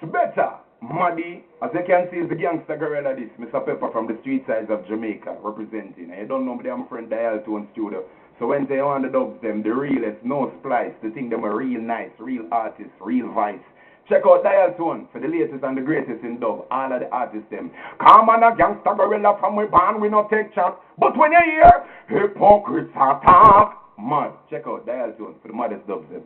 That's better. Maddy, as you can see, is the gangster gorilla this. Mr. Peppa from the street sides of Jamaica representing. And you don't know me, I'm friend Dialtone studio. So when they on the dubs them, the realest, no splice, the thing them are real nice, real artists, real vice. Check out Dialtone for the latest and the greatest in dub. All of the artists them. Come on a gangster gorilla from we born, we not take chat. But when you hear hypocrites attack, mad. Check out Dialtone for the maddest dubs them.